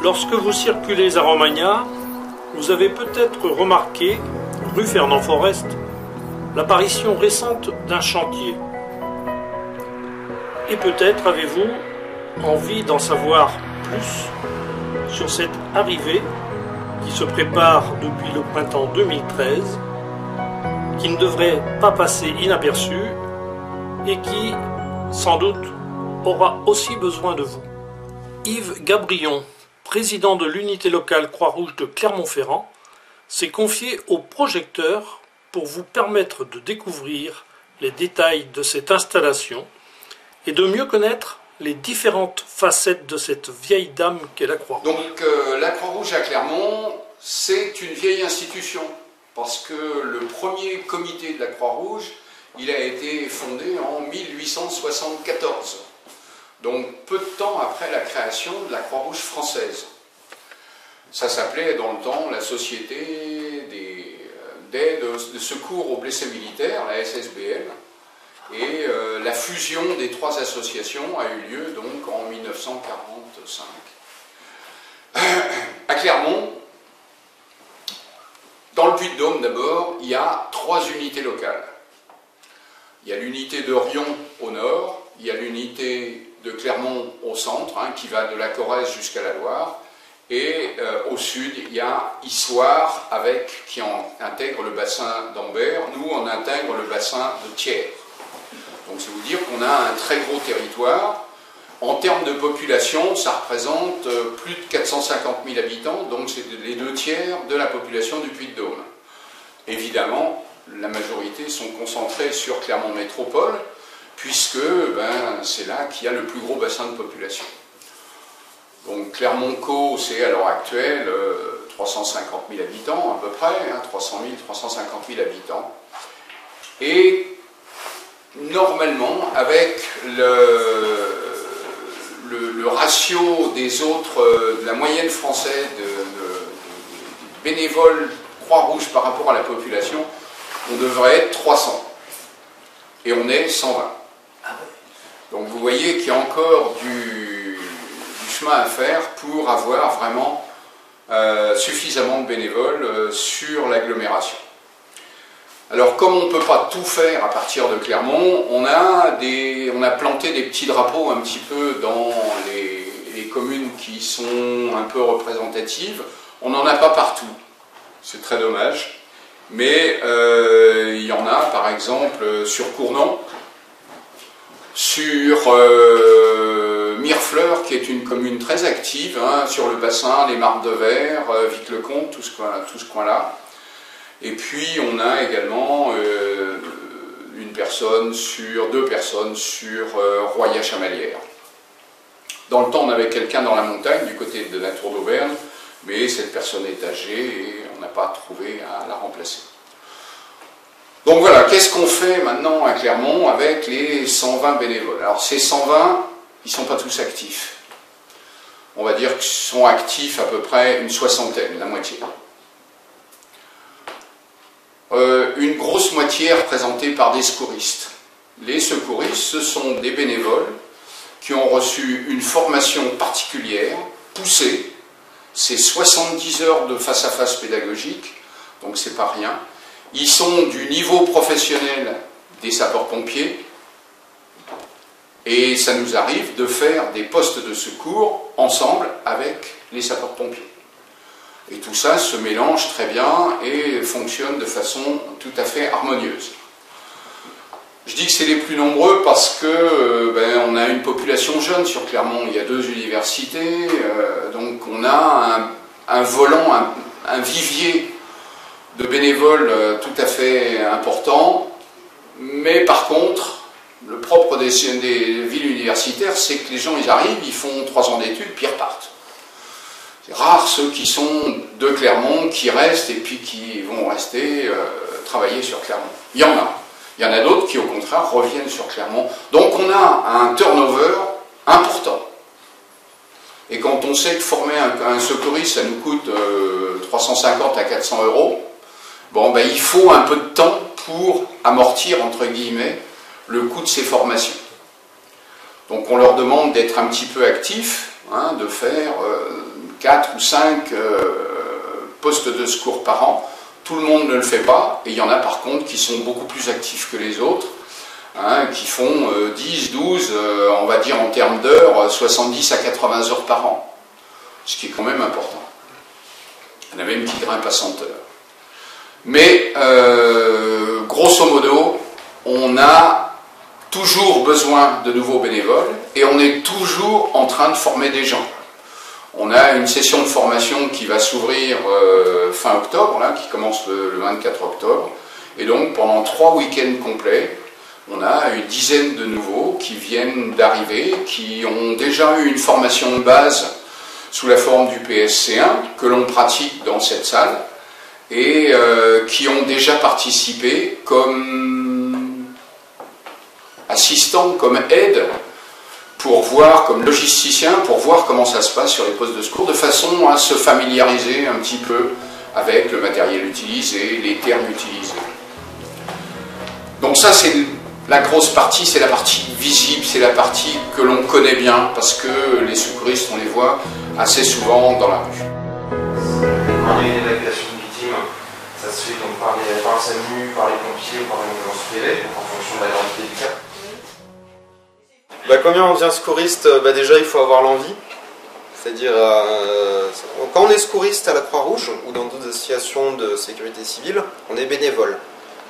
Lorsque vous circulez à Romagna, vous avez peut-être remarqué, rue Fernand Forest, l'apparition récente d'un chantier. Et peut-être avez-vous envie d'en savoir plus sur cette arrivée qui se prépare depuis le printemps 2013, qui ne devrait pas passer inaperçue et qui, sans doute, aura aussi besoin de vous. Yves Gabrion, président de l'unité locale Croix-Rouge de Clermont-Ferrand, s'est confié au projecteur pour vous permettre de découvrir les détails de cette installation et de mieux connaître les différentes facettes de cette vieille dame qu'est la Croix-Rouge. Donc la Croix-Rouge à Clermont, c'est une vieille institution, parce que le premier comité de la Croix-Rouge, il a été fondé en 1874, donc peu de temps après la création de la Croix-Rouge française. Ça s'appelait dans le temps la Société d'aide de secours aux blessés militaires, la SSBM, et la fusion des trois associations a eu lieu donc en 1945. À Clermont, dans le Puy-de-Dôme d'abord, il y a trois unités locales. Il y a l'unité de Riom au nord, il y a l'unité de Clermont au centre, qui va de la Corrèze jusqu'à la Loire, et au sud, il y a Issoire, qui intègre le bassin d'Ambert. Nous, on intègre le bassin de Thiers. Donc c'est vous dire qu'on a un très gros territoire. En termes de population, ça représente plus de 450 000 habitants, donc c'est les 2/3 de la population du Puy-de-Dôme. Évidemment, la majorité sont concentrées sur Clermont Métropole, puisque c'est là qu'il y a le plus gros bassin de population. Donc Clermont-Co, c'est à l'heure actuelle 350 000 habitants à peu près, 300 000, 350 000 habitants. Et normalement, avec le ratio des autres, de la moyenne française de bénévoles Croix-Rouge par rapport à la population, on devrait être 300. Et on est 120. Donc vous voyez qu'il y a encore du chemin à faire pour avoir vraiment suffisamment de bénévoles sur l'agglomération. Alors comme on ne peut pas tout faire à partir de Clermont, on a planté des petits drapeaux un petit peu dans les communes qui sont un peu représentatives. On n'en a pas partout, c'est très dommage, mais il y en a par exemple sur Cournon, sur Mirefleur qui est une commune très active, sur le bassin, les Marques de Verre, Vic-le-Comte, tout ce coin-là. Et puis on a également deux personnes sur Roya-Chamalières. Dans le temps, on avait quelqu'un dans la montagne, du côté de la Tour d'Auvergne, mais cette personne est âgée et on n'a pas trouvé à la remplacer. Donc voilà, qu'est-ce qu'on fait maintenant à Clermont avec les 120 bénévoles? Alors ces 120, ils ne sont pas tous actifs. On va dire qu'ils sont actifs à peu près une soixantaine, la moitié. Une grosse moitié représentée par des secouristes. Les secouristes, ce sont des bénévoles qui ont reçu une formation particulière, poussée. C'est 70 heures de face-à-face pédagogique, donc c'est pas rien. Ils sont du niveau professionnel des sapeurs-pompiers, et ça nous arrive de faire des postes de secours ensemble avec les sapeurs-pompiers. Et tout ça se mélange très bien et fonctionne de façon tout à fait harmonieuse. Je dis que c'est les plus nombreux parce que on a une population jeune sur Clermont. Il y a 2 universités, donc on a un volant, un vivier de bénévoles tout à fait important. Mais par contre, le propre des villes universitaires, c'est que les gens, ils arrivent, ils font 3 ans d'études, puis ils repartent. C'est rare ceux qui sont de Clermont, qui restent et puis qui vont rester travailler sur Clermont. Il y en a. Il y en a d'autres qui, au contraire, reviennent sur Clermont. Donc on a un turnover important. Et quand on sait que former un secouriste, ça nous coûte 350 à 400 €, il faut un peu de temps pour amortir, entre guillemets, le coût de ces formations. Donc on leur demande d'être un petit peu actifs, de faire 4 ou 5 postes de secours par an. Tout le monde ne le fait pas, et il y en a par contre qui sont beaucoup plus actifs que les autres, hein, qui font 10, 12, on va dire en termes d'heures, 70 à 80 heures par an, ce qui est quand même important. Il y en a même qui grimpent à 100 heures. Mais, grosso modo, on a toujours besoin de nouveaux bénévoles, et on est toujours en train de former des gens. On a une session de formation qui va s'ouvrir fin octobre, là, qui commence le 24 octobre. Et donc, pendant 3 week-ends complets, on a une dizaine de nouveaux qui viennent d'arriver, qui ont déjà eu une formation de base sous la forme du PSC1, que l'on pratique dans cette salle, et qui ont déjà participé comme assistants, comme aides, pour voir, comme logisticien, pour voir comment ça se passe sur les postes de secours, de façon à se familiariser un petit peu avec le matériel utilisé, les termes utilisés. Donc ça, c'est la grosse partie, c'est la partie visible, c'est la partie que l'on connaît bien, parce que les secouristes, on les voit assez souvent dans la rue. Quand il y a une évacuation de victime, ça se fait donc par le SAMU, par les pompiers ou par une ambulance privée, en fonction de la gravité du cas. Combien on devient secouriste? Déjà il faut avoir l'envie, c'est-à-dire quand on est secouriste à la Croix-Rouge ou dans d'autres associations de sécurité civile, on est bénévole,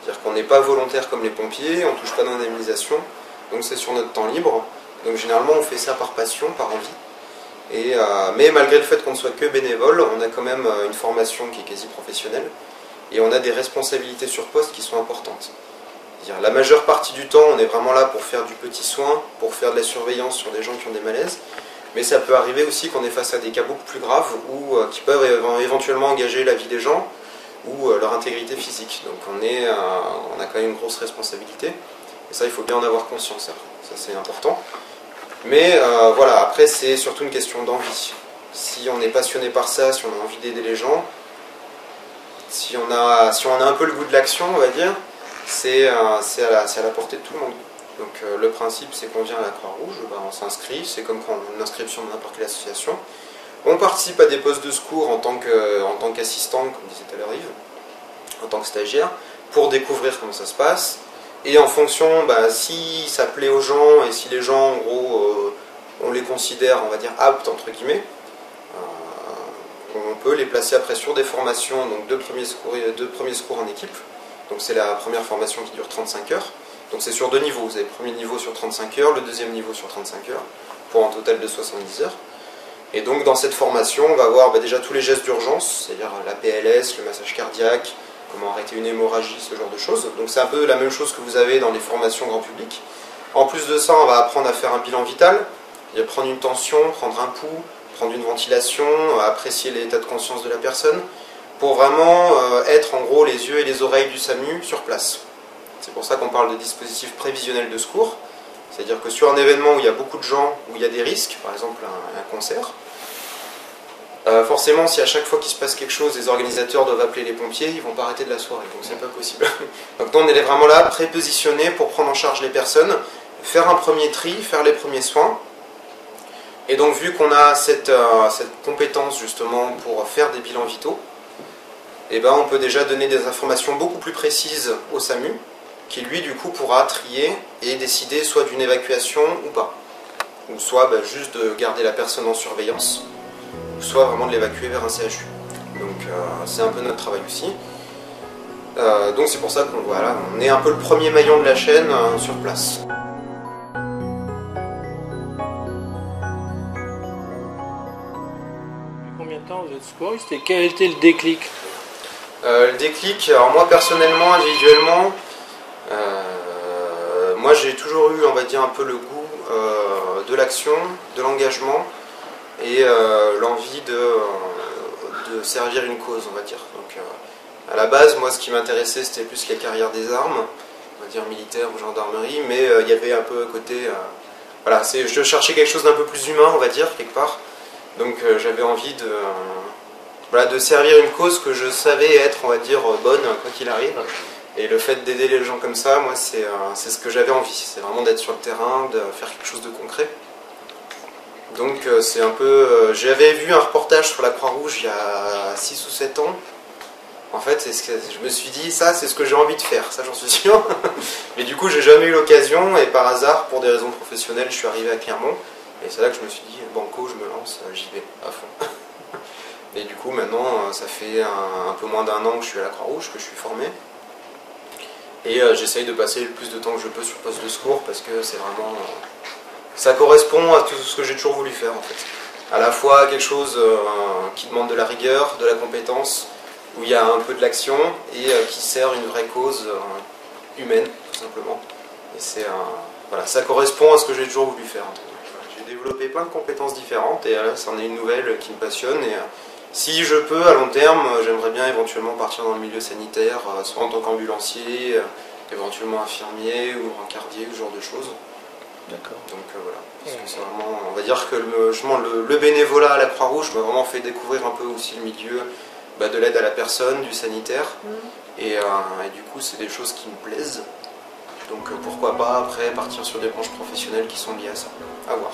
c'est-à-dire qu'on n'est pas volontaire comme les pompiers, on ne touche pas d'indemnisation, donc c'est sur notre temps libre, donc généralement on fait ça par passion, par envie, mais malgré le fait qu'on ne soit que bénévole, on a quand même une formation qui est quasi professionnelle et on a des responsabilités sur poste qui sont importantes. La majeure partie du temps, on est vraiment là pour faire du petit soin, pour faire de la surveillance sur des gens qui ont des malaises. Mais ça peut arriver aussi qu'on est face à des cas beaucoup plus graves ou qui peuvent éventuellement engager la vie des gens ou leur intégrité physique. Donc on a quand même une grosse responsabilité. Et ça, il faut bien en avoir conscience. Ça c'est important. Mais voilà, après c'est surtout une question d'envie. Si on est passionné par ça, si on a envie d'aider les gens, si on a un peu le goût de l'action, on va dire, c'est à la portée de tout le monde. Donc le principe, c'est qu'on vient à la Croix-Rouge, on s'inscrit, c'est comme quand on a une inscription dans n'importe quelle association. On participe à des postes de secours en tant qu'assistant, comme disait tout à l'heure Yves, en tant que stagiaire, pour découvrir comment ça se passe. Et en fonction, si ça plaît aux gens et si les gens, en gros, on les considère, on va dire, aptes, entre guillemets, on peut les placer après sur des formations, donc deux premiers secours en équipe. Donc c'est la première formation qui dure 35 heures. Donc c'est sur 2 niveaux. Vous avez le premier niveau sur 35 heures, le deuxième niveau sur 35 heures, pour un total de 70 heures. Et donc dans cette formation, on va voir déjà tous les gestes d'urgence, c'est-à-dire la PLS, le massage cardiaque, comment arrêter une hémorragie, ce genre de choses. Donc c'est un peu la même chose que vous avez dans les formations grand public. En plus de ça, on va apprendre à faire un bilan vital, c'est-à-dire prendre une tension, prendre un pouls, prendre une ventilation, apprécier l'état de conscience de la personne, pour vraiment être en gros les yeux et les oreilles du SAMU sur place. C'est pour ça qu'on parle de dispositif prévisionnel de secours, c'est-à-dire que sur un événement où il y a beaucoup de gens, où il y a des risques, par exemple un concert, forcément si à chaque fois qu'il se passe quelque chose, les organisateurs doivent appeler les pompiers, ils ne vont pas arrêter de la soirée, donc c'est pas possible. Donc nous, on est vraiment là, prépositionnés pour prendre en charge les personnes, faire un premier tri, faire les premiers soins. Et donc vu qu'on a cette compétence justement pour faire des bilans vitaux, on peut déjà donner des informations beaucoup plus précises au SAMU, qui lui du coup pourra trier et décider soit d'une évacuation ou pas. Ou soit juste de garder la personne en surveillance, ou soit vraiment de l'évacuer vers un CHU. Donc c'est un peu notre travail aussi. Donc c'est pour ça qu'on est un peu le premier maillon de la chaîne sur place. Combien de temps vous êtes secouriste et quel était le déclic? Le déclic, alors moi personnellement, individuellement, moi j'ai toujours eu, on va dire, un peu le goût de l'action, de l'engagement et l'envie de servir une cause, on va dire. Donc à la base, moi ce qui m'intéressait c'était plus la carrière des armes, on va dire militaire ou gendarmerie, mais il y avait un peu côté, voilà, je cherchais quelque chose d'un peu plus humain, on va dire, quelque part. Donc j'avais envie de servir une cause que je savais être, on va dire, bonne, quoi qu'il arrive. Et le fait d'aider les gens comme ça, moi, c'est ce que j'avais envie. C'est vraiment d'être sur le terrain, de faire quelque chose de concret. Donc c'est un peu... J'avais vu un reportage sur la Croix-Rouge il y a 6 ou 7 ans. En fait, je me suis dit, ça c'est ce que j'ai envie de faire, ça j'en suis sûr. Mais du coup, j'ai jamais eu l'occasion et par hasard, pour des raisons professionnelles, je suis arrivé à Clermont. Et c'est là que je me suis dit, banco, je me lance, j'y vais à fond. Et du coup, maintenant, ça fait un peu moins d'1 an que je suis à la Croix-Rouge, que je suis formé. Et j'essaye de passer le plus de temps que je peux sur poste de secours parce que c'est vraiment... ça correspond à tout ce que j'ai toujours voulu faire en fait. À la fois quelque chose qui demande de la rigueur, de la compétence, où il y a un peu de l'action et qui sert une vraie cause humaine, tout simplement. Et c'est voilà, ça correspond à ce que j'ai toujours voulu faire. J'ai développé plein de compétences différentes et là, c'en est une nouvelle qui me passionne. Et si je peux, à long terme, j'aimerais bien éventuellement partir dans le milieu sanitaire, soit en tant qu'ambulancier, éventuellement infirmier ou brancardier, ce genre de choses. D'accord. Donc voilà, parce que c'est vraiment, on va dire que le bénévolat à la Croix-Rouge m'a vraiment fait découvrir un peu aussi le milieu de l'aide à la personne, du sanitaire. Et du coup, c'est des choses qui me plaisent. Donc pourquoi pas après partir sur des branches professionnelles qui sont liées à ça. À voir.